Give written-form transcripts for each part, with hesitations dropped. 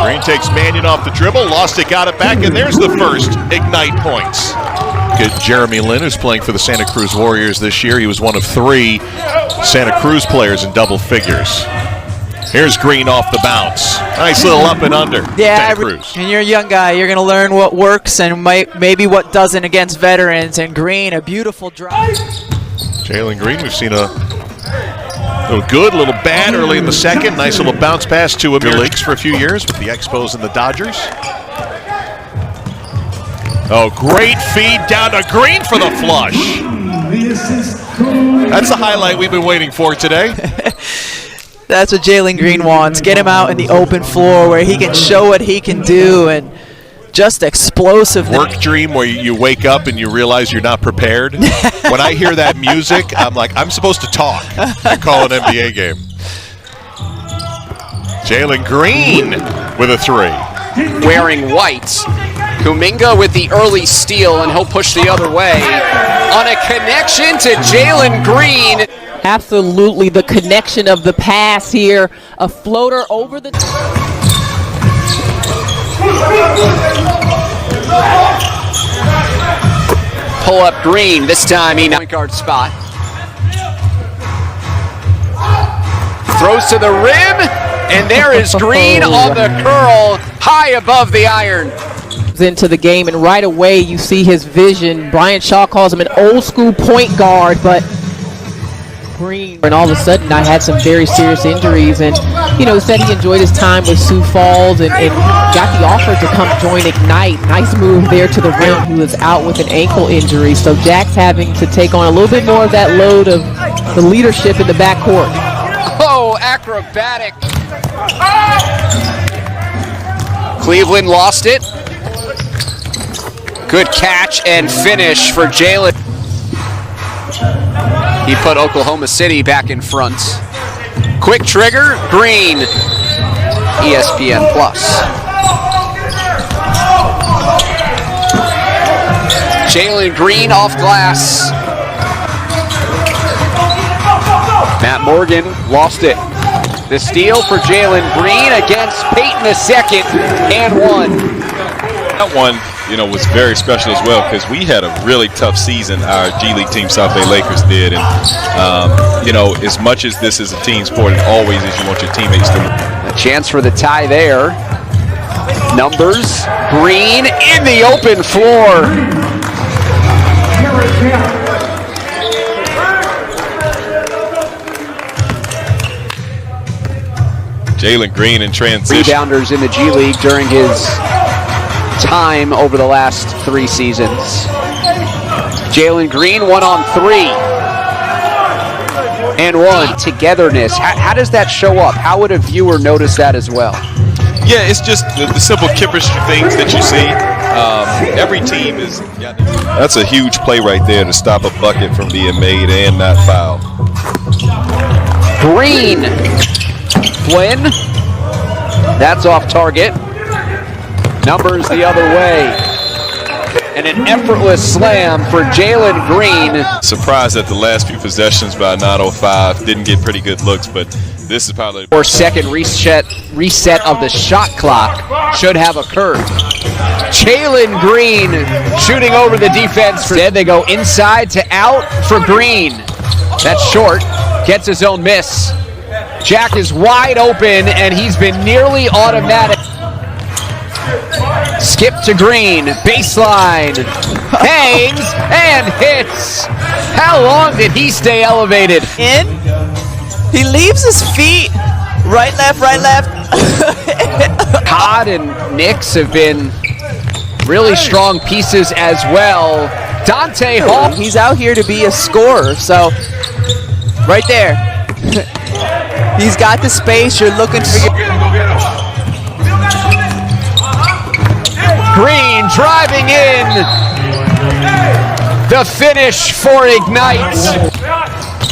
Green takes Mannion off the dribble, lost it, got it back, and there's the first Ignite points. Good Jeremy Lin, who's playing for the Santa Cruz Warriors this year. He was one of 3 Santa Cruz players in double figures. Here's Green off the bounce. Nice little up and under. Yeah, and you're a young guy. You're going to learn what works and maybe what doesn't against veterans. And Green, a beautiful drive. Jalen Green, we've seen a little good, a little bad early in the second. Nice little bounce pass to him. Leagues for a few years with the Expos and the Dodgers. Oh, great feed down to Green for the flush. That's the highlight we've been waiting for today. That's what Jalen Green wants. Get him out in the open floor where he can show what he can do, and just explosive. Work dream where you wake up and you realize you're not prepared. When I hear that music, I'm like, I'm supposed to talk and call an NBA game. Jalen Green with a 3. Wearing white. Kuminga with the early steal, and he'll push the other way. On a connection to Jalen Green. Absolutely, the connection of the pass here. A floater over the... Pull up Green. This time he point guard spot. Throws to the rim, and there is Green on the curl, high above the iron. Into the game, and right away you see his vision. Brian Shaw calls him an old school point guard, but Green, and all of a sudden I had some very serious injuries, and said he enjoyed his time with Sioux Falls and got the offer to come join Ignite. Nice move there to the rim. He was out with an ankle injury, so Jack's having to take on a little bit more of that load of the leadership in the backcourt. Oh, acrobatic. Cleveland lost it. Good catch and finish for Jalen. He put Oklahoma City back in front. Quick trigger, Green. ESPN Plus. Jalen Green off glass. Matt Morgan lost it. The steal for Jalen Green against Peyton II and 1. That one, was very special as well, because we had a really tough season. Our G League team, South Bay Lakers, did, and as much as this is a team sport, it always is you want your teammates to. A chance for the tie there. Numbers, Green in the open floor. Jalen Green in transition. Rebounders in the G League during his time over the last 3 seasons. Jalen Green 1 on 3 and 1. Togetherness. How does that show up? How would a viewer notice that as well? Yeah, it's just the simple chemistry things that you see. Every team is. That's a huge play right there to stop a bucket from being made and not fouled. Green. Flynn. That's off target. Numbers the other way. And an effortless slam for Jalen Green. Surprised that the last few possessions by 905 didn't get pretty good looks, but this is probably... Or second reset of the shot clock should have occurred. Jalen Green shooting over the defense. Instead, they go inside to out for Green. That's short. Gets his own miss. Jack is wide open, and he's been nearly automatic. Skip to Green, baseline, hangs and hits. How long did he stay elevated? In, he leaves his feet. Right, left, right, left. Todd and Knicks have been really strong pieces as well. Dante Hall. He's out here to be a scorer, so right there. He's got the space you're looking for. Green driving in. The finish for Ignite.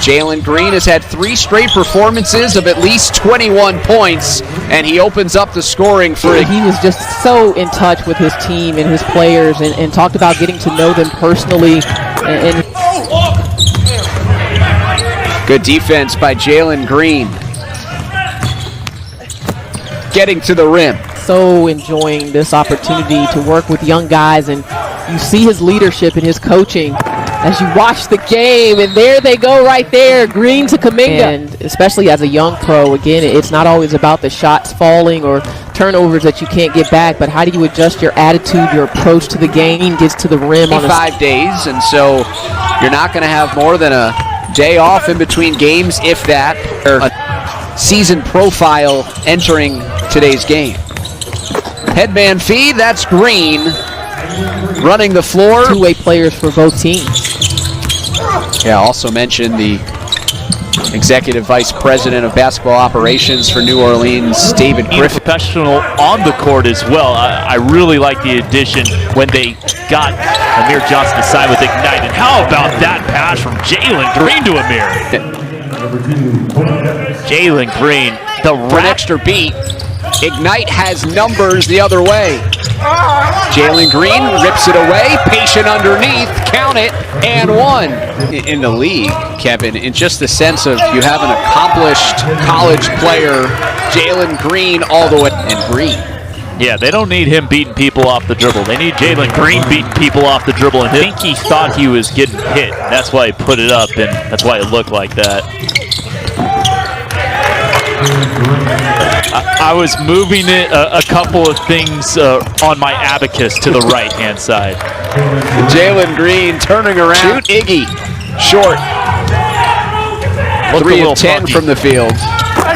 Jalen Green has had 3 straight performances of at least 21 points, and he opens up the scoring for Ignite. He was just so in touch with his team and his players, and talked about getting to know them personally. Good defense by Jalen Green. Getting to the rim. so enjoying this opportunity to work with young guys, and you see his leadership and his coaching as you watch the game, and there they go right there, Green to Kuminga. And especially as a young pro, again, it's not always about the shots falling or turnovers that you can't get back, but how do you adjust your attitude, your approach to the game, gets to the rim on 5 days, and so you're not going to have more than a day off in between games, if that. A season profile entering today's game. Headman feed, that's Green running the floor. Two-way players for both teams. Yeah, also mentioned the Executive Vice President of Basketball Operations for New Orleans, David Griffin. Professional on the court as well. I really like the addition when they got Amir Johnson to sign with Ignite. And how about that pass from Jalen Green to Amir? Jalen Green, For an extra beat. Ignite has numbers the other way. Jalen Green rips it away, patient underneath, count it, and one. In the league, Kevin, in just the sense of you have an accomplished college player, Jalen Green all the way, and Green. yeah, they don't need him beating people off the dribble. They need Jalen Green beating people off the dribble. And I think he thought he was getting hit. That's why he put it up, and that's why it looked like that. I was moving it a couple of things on my abacus to the right-hand side. Jalen Green turning around. Shoot Iggy. Short. Looked 3 of 10 funky from the field.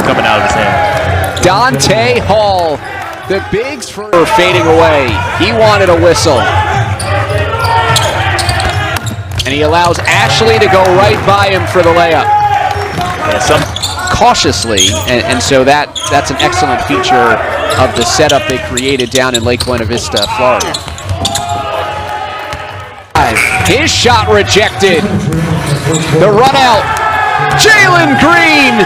coming out of his hand. Dante Hall. The bigs for fading away. He wanted a whistle. And he allows Ashley to go right by him for the layup. Yeah, cautiously, and so that's an excellent feature of the setup they created down in Lake Buena Vista, Florida. His shot rejected. The run out. Jalen Green.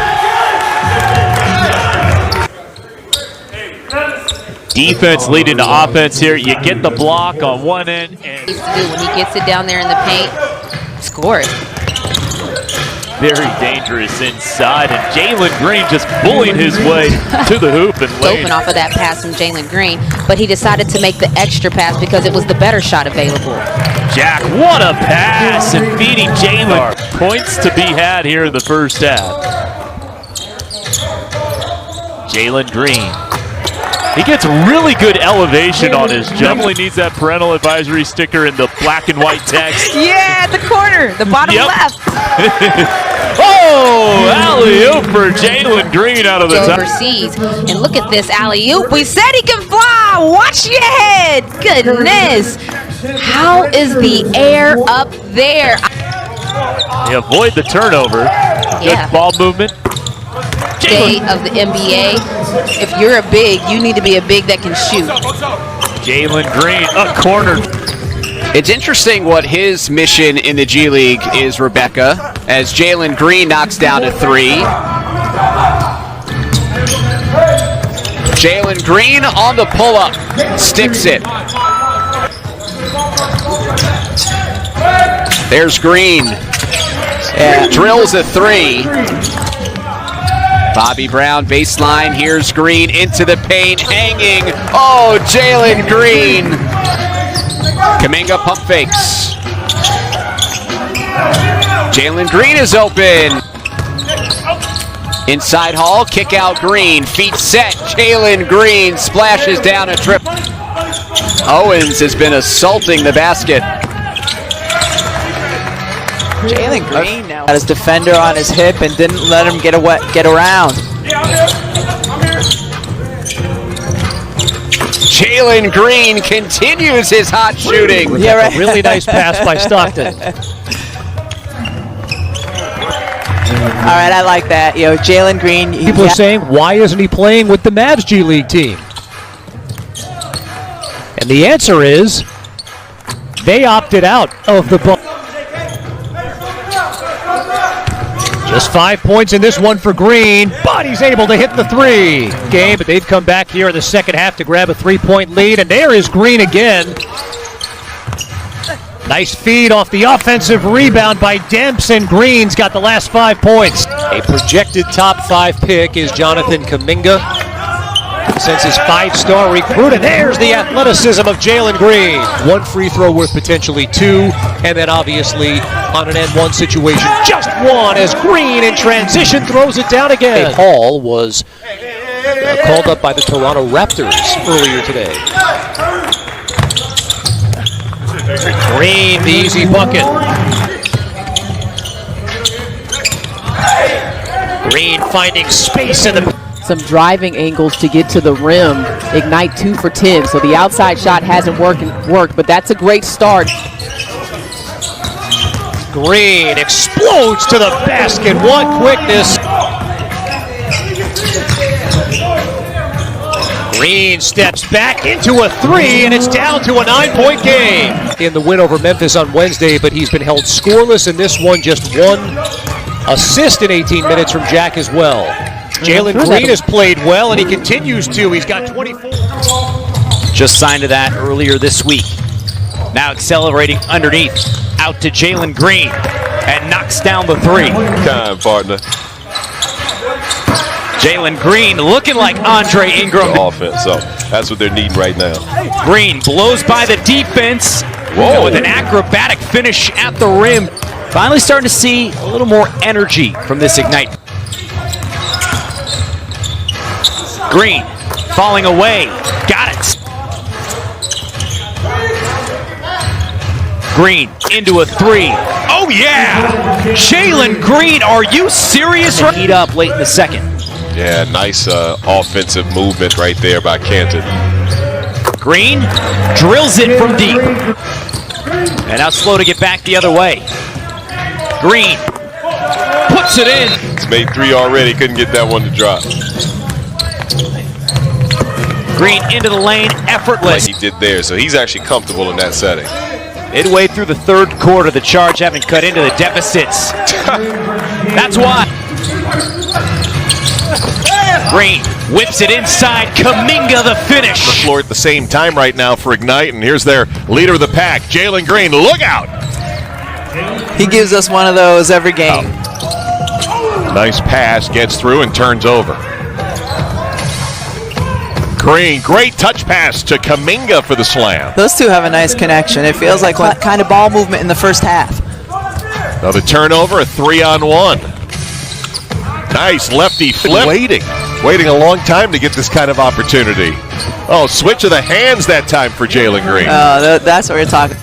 defense leading to offense here. You get the block on one end. And Needs to do when he gets it down there in the paint, score it. very dangerous inside, and Jalen Green just bullying his way to the hoop and laying. Open off of that pass from Jalen Green, but he decided to make the extra pass because it was the better shot available. Jack, what a pass, and feeding Jalen. Points to be had here in the first half. Jalen Green. He gets really good elevation on his jump. Definitely needs that parental advisory sticker in the black and white text. Yeah, at the corner, the bottom left. Oh, alley-oop for Jalen Green out of the top. Overseas, and look at this alley-oop. We said he can fly. Watch your head. Goodness. How is the air up there? They avoid the turnover. Yeah. Good ball movement. Day of the NBA. If you're a big, you need to be a big that can shoot. Jalen Green, a corner. It's interesting what his mission in the G League is, Rebecca, as Jalen Green knocks down a three. Jalen Green on the pull-up, sticks it. There's Green. Drills a three. Bobby Brown, baseline. Here's Green into the paint, hanging. Oh, Jalen Green. Kuminga pump fakes. Jalen Green is open. Inside Hall, kick out Green. Feet set. Jalen Green splashes down a trip. Owens has been assaulting the basket. Jalen Green now had his defender on his hip and didn't let him get around. Jalen Green continues his hot shooting. Yeah, right. Really nice pass by Stockton. All right, I like that. You know, Jalen Green. People are saying, why isn't he playing with the Mavs G League team? And the answer is, they opted out of the ball. Just 5 points in this one for Green, but he's able to hit the three. But they've come back here in the second half to grab a 3-point lead, and there is Green again. Nice feed off the offensive rebound by Demps, and Green's got the last 5 points. A projected top 5 pick is Jonathan Kuminga. Since his 5-star recruit, and there's the athleticism of Jalen Green. One free throw worth potentially 2, and then obviously on an N1 situation, just 1 as Green in transition throws it down again. Hall was called up by the Toronto Raptors earlier today. Green, the easy bucket. Green finding space in the... Some driving angles to get to the rim. Ignite 2 for 10. So the outside shot hasn't worked, but that's a great start. Green explodes to the basket. What quickness. Green steps back into a 3, and it's down to a 9-point game. In the win over Memphis on Wednesday, but he's been held scoreless in this one. Just 1 assist in 18 minutes from Jack as well. Jalen Green has played well, and he continues to. He's got 24. Just signed to that earlier this week. Now accelerating underneath. Out to Jalen Green. And knocks down the 3. Time, partner. Jalen Green looking like Andre Ingram. Offense, so that's what they're needing right now. Green blows by the defense. Whoa. With an acrobatic finish at the rim. Finally starting to see a little more energy from this Ignite. Green falling away. Got it. Green into a 3. Oh yeah! Jalen Green, are you serious? Heat up late in the second. Yeah, nice offensive movement right there by Canton. Green drills it from deep. And now slow to get back the other way. Green puts it in. He's made 3 already, couldn't get that one to drop. Green into the lane, effortless. Like he did there, so he's actually comfortable in that setting. Midway through the third quarter, the Charge haven't cut into the deficits. That's why. Green whips it inside. Kaminga the finish. The floor at the same time right now for Ignite, and here's their leader of the pack, Jalen Green. Look out! He gives us one of those every game. Nice pass, gets through and turns over. Green, great touch pass to Kaminga for the slam. Those two have a nice connection. It feels like what kind of ball movement in the first half. Another turnover, a 3-on-1. Nice lefty flip. Waiting a long time to get this kind of opportunity. Oh, switch of the hands that time for Jalen Green. That's what we're talking.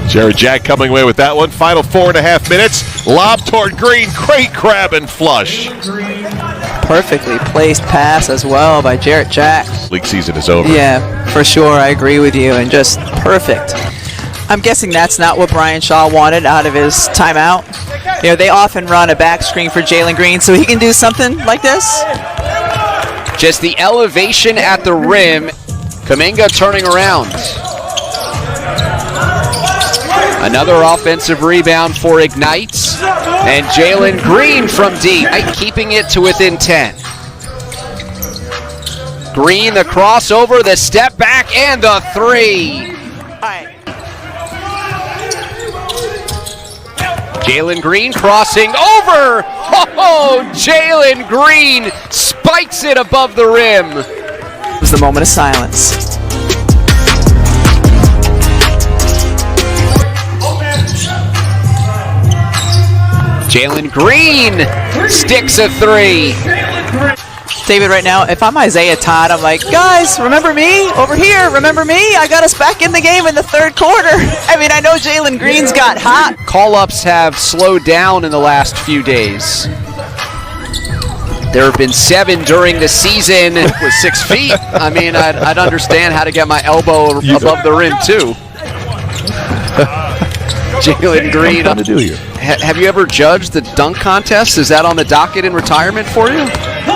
Jared Jack coming away with that one. Final 4.5 minutes. Lob toward Green. Great grab and flush. Perfectly placed pass as well by Jarrett Jack. League season is over. Yeah, for sure. I agree with you. And just perfect. I'm guessing that's not what Brian Shaw wanted out of his timeout. You know, they often run a back screen for Jalen Green, so he can do something like this. Just the elevation at the rim. Kaminga turning around. Another offensive rebound for Ignite. And Jalen Green from deep, keeping it to within 10. Green, the crossover, the step back, and the 3. Jalen Green crossing over. Oh, Jalen Green spikes it above the rim. It was the moment of silence. Jalen Green sticks a 3. David, right now, if I'm Isaiah Todd, I'm like, guys, remember me over here? Remember me? I got us back in the game in the third quarter. I mean, I know Jalen Green's got hot. Call-ups have slowed down in the last few days. There have been 7 during the season with 6 feet. I mean, I'd understand how to get my elbow above the rim, too. Jalen Green. What to do here? Have you ever judged the dunk contest? Is that on the docket in retirement for you?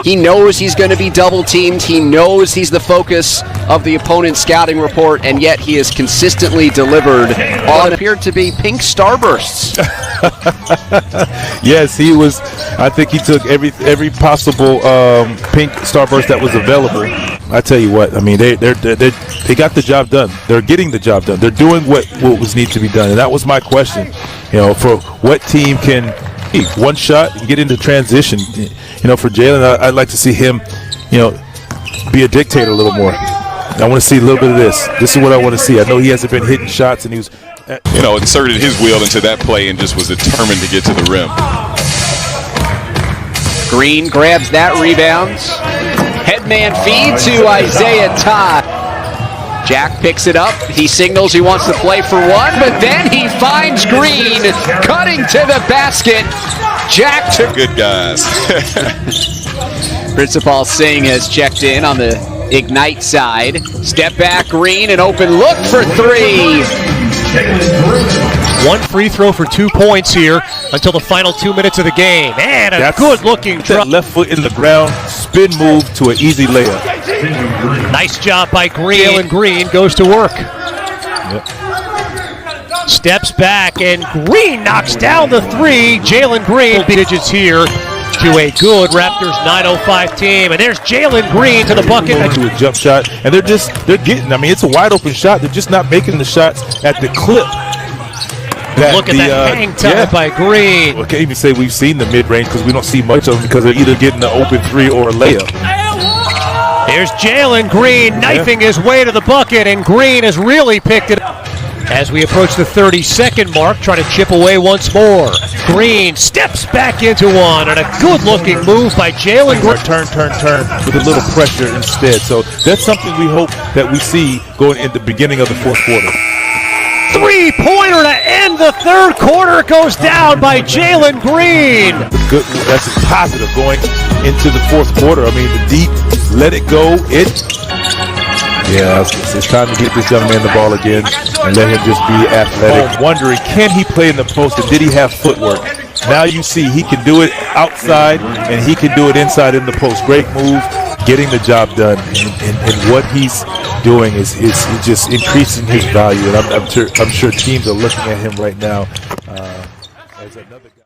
He knows he's going to be double teamed. He knows he's the focus of the opponent's scouting report, and yet he has consistently delivered on appeared to be pink starbursts. Yes, he was. I think he took every possible pink starburst that was available. I tell you what, I mean, they got the job done. They're getting the job done. They're doing what was need to be done, and that was my question. You know, for what team can one shot and get into transition. You know, for Jalen, I'd like to see him, you know, be a dictator a little more. I want to see a little bit of this. This is what I want to see. I know he hasn't been hitting shots, and he was, you know, inserted his wheel into that play and just was determined to get to the rim. Green grabs that rebound. Headman feed to Isaiah Todd. Jack picks it up. He signals he wants to play for one, but then he finds Green cutting to the basket. Jack to good guys. Principal Singh has checked in on the Ignite side. Step back, Green, an open look for three. One free throw for 2 points here until the final 2 minutes of the game. And a good-looking that left foot in the ground, spin move to an easy layup. Nice job by Green. Jalen Green goes to work. Yep. Steps back, and Green knocks down the three. Jalen Green digits here to a good Raptors 905 team. And there's Jalen Green to the bucket. To a jump shot, and they're getting, I mean, it's a wide open shot. They're just not making the shots at the clip. Look at that hang time by Green. I can't even say we've seen the mid-range because we don't see much of them because they're either getting the open three or a layup. There's Jalen Green knifing his way to the bucket, and Green has really picked it up. As we approach the 30-second mark, trying to chip away once more. Green steps back into one, and a good-looking move by Jalen Green. Turn with a little pressure instead. So that's something we hope that we see going in the beginning of the fourth quarter. Three-pointer to end the third quarter goes down by Jalen Green. That's a positive going into the fourth quarter. I mean, the deep, let it go. It's time to get this young man the ball again and let him just be athletic. Wondering, can he play in the post and did he have footwork? Now you see he can do it outside and he can do it inside in the post. Great move, getting the job done. And what he's doing is just increasing his value. And I'm sure teams are looking at him right now as another guy.